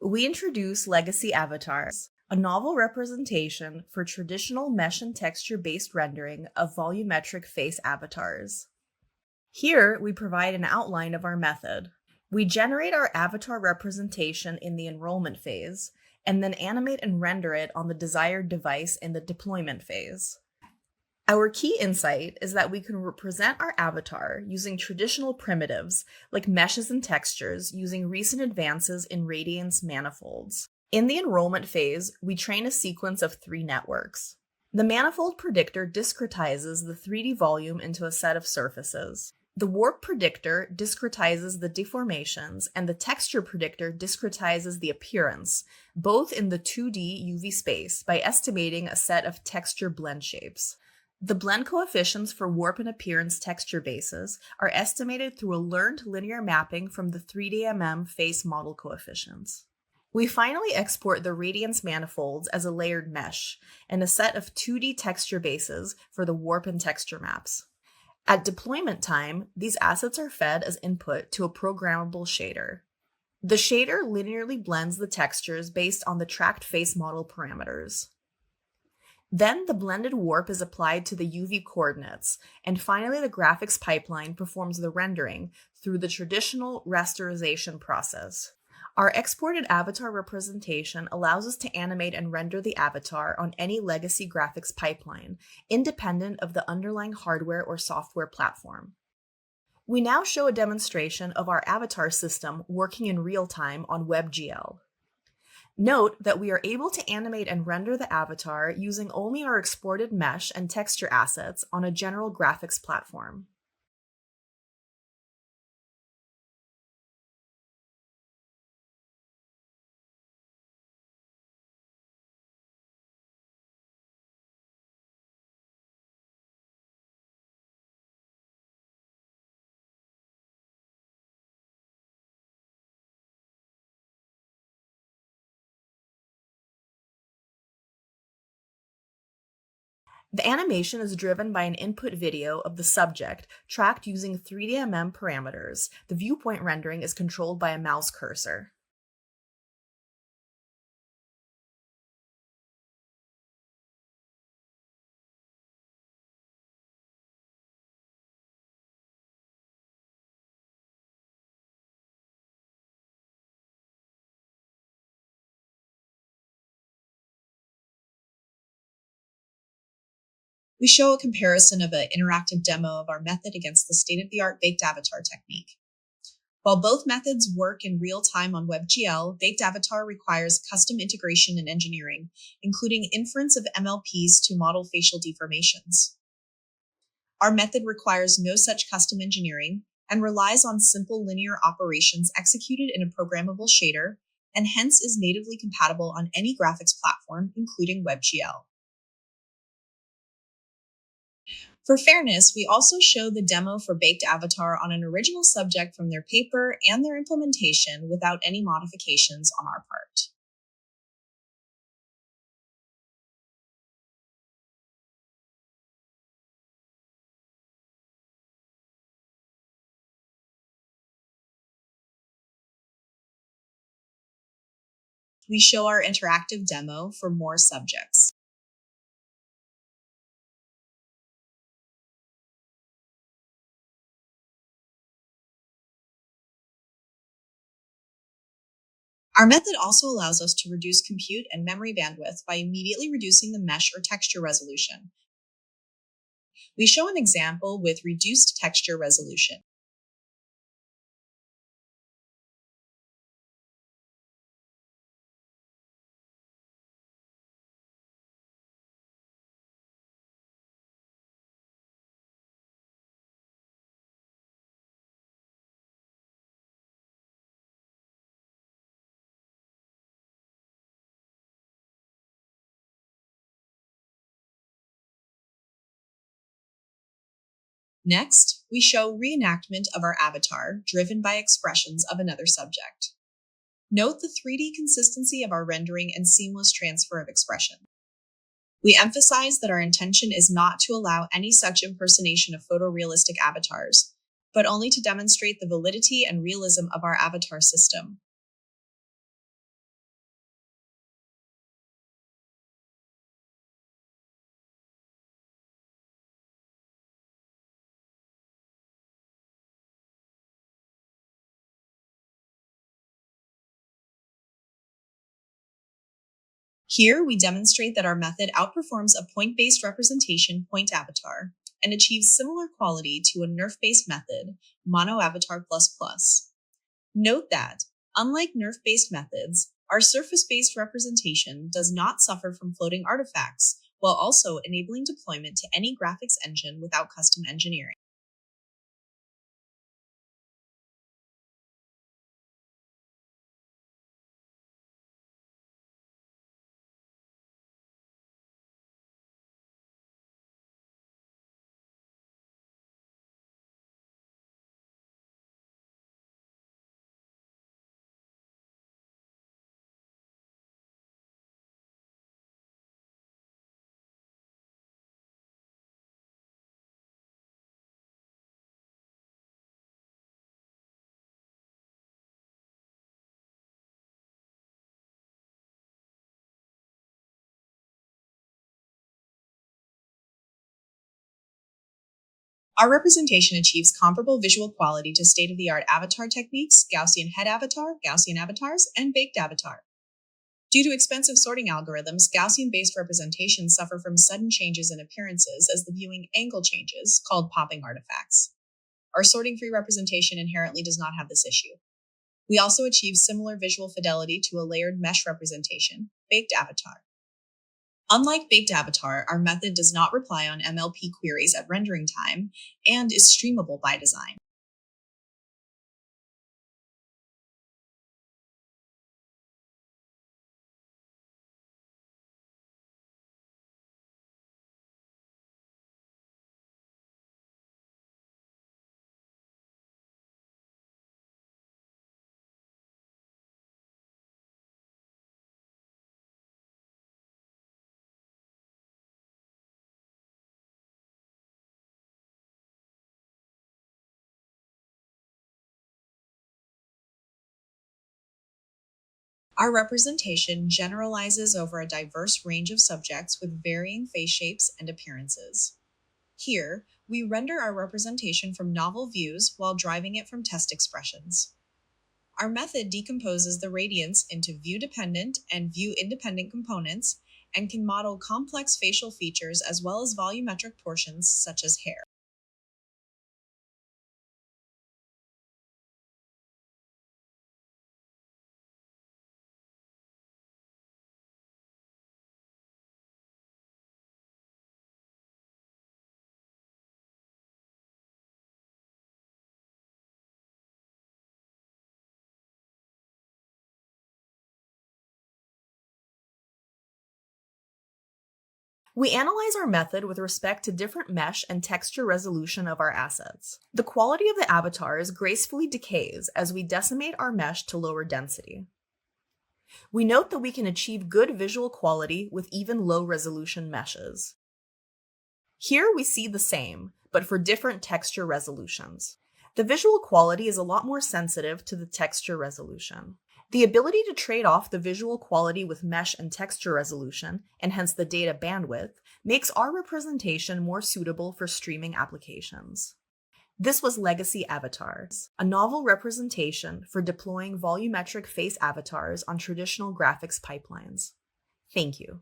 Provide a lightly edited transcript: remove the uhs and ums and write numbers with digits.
We introduce LegacyAvatars, a novel representation for traditional mesh and texture-based rendering of volumetric face avatars. Here, we provide an outline of our method. We generate our avatar representation in the enrollment phase, and then animate and render it on the desired device in the deployment phase. Our key insight is that we can represent our avatar using traditional primitives like meshes and textures using recent advances in radiance manifolds. In the enrollment phase, we train a sequence of 3 networks. The manifold predictor discretizes the 3D volume into a set of surfaces. The warp predictor discretizes the deformations, and the texture predictor discretizes the appearance, both in the 2D UV space by estimating a set of texture blend shapes. The blend coefficients for warp and appearance texture bases are estimated through a learned linear mapping from the 3DMM face model coefficients. We finally export the radiance manifolds as a layered mesh and a set of 2D texture bases for the warp and texture maps. At deployment time, these assets are fed as input to a programmable shader. The shader linearly blends the textures based on the tracked face model parameters. Then the blended warp is applied to the UV coordinates, and finally the graphics pipeline performs the rendering through the traditional rasterization process. Our exported avatar representation allows us to animate and render the avatar on any legacy graphics pipeline, independent of the underlying hardware or software platform. We now show a demonstration of our avatar system working in real time on WebGL. Note that we are able to animate and render the avatar using only our exported mesh and texture assets on a general graphics platform. The animation is driven by an input video of the subject tracked using 3DMM parameters. The viewpoint rendering is controlled by a mouse cursor. We show a comparison of an interactive demo of our method against the state-of-the-art baked avatar technique. While both methods work in real time on WebGL, baked avatar requires custom integration and engineering, including inference of MLPs to model facial deformations. Our method requires no such custom engineering and relies on simple linear operations executed in a programmable shader, and hence is natively compatible on any graphics platform, including WebGL. For fairness, we also show the demo for baked avatar on an original subject from their paper and their implementation without any modifications on our part. We show our interactive demo for more subjects. Our method also allows us to reduce compute and memory bandwidth by immediately reducing the mesh or texture resolution. We show an example with reduced texture resolution. Next, we show reenactment of our avatar driven by expressions of another subject. Note the 3D consistency of our rendering and seamless transfer of expression. We emphasize that our intention is not to allow any such impersonation of photorealistic avatars, but only to demonstrate the validity and realism of our avatar system. Here, we demonstrate that our method outperforms a point-based representation point avatar and achieves similar quality to a NeRF-based method, Mono Avatar++. Note that, unlike NeRF-based methods, our surface-based representation does not suffer from floating artifacts, while also enabling deployment to any graphics engine without custom engineering. Our representation achieves comparable visual quality to state-of-the-art avatar techniques, Gaussian head avatar, Gaussian avatars, and baked avatar. Due to expensive sorting algorithms, Gaussian-based representations suffer from sudden changes in appearances as the viewing angle changes, called popping artifacts. Our sorting-free representation inherently does not have this issue. We also achieve similar visual fidelity to a layered mesh representation, baked avatar. Unlike baked avatar, our method does not rely on MLP queries at rendering time and is streamable by design. Our representation generalizes over a diverse range of subjects with varying face shapes and appearances. Here, we render our representation from novel views while driving it from test expressions. Our method decomposes the radiance into view-dependent and view-independent components and can model complex facial features as well as volumetric portions such as hair. We analyze our method with respect to different mesh and texture resolution of our assets. The quality of the avatars gracefully decays as we decimate our mesh to lower density. We note that we can achieve good visual quality with even low-resolution meshes. Here we see the same, but for different texture resolutions. The visual quality is a lot more sensitive to the texture resolution. The ability to trade off the visual quality with mesh and texture resolution, and hence the data bandwidth, makes our representation more suitable for streaming applications. This was LegacyAvatars, a novel representation for deploying volumetric face avatars on traditional graphics pipelines. Thank you.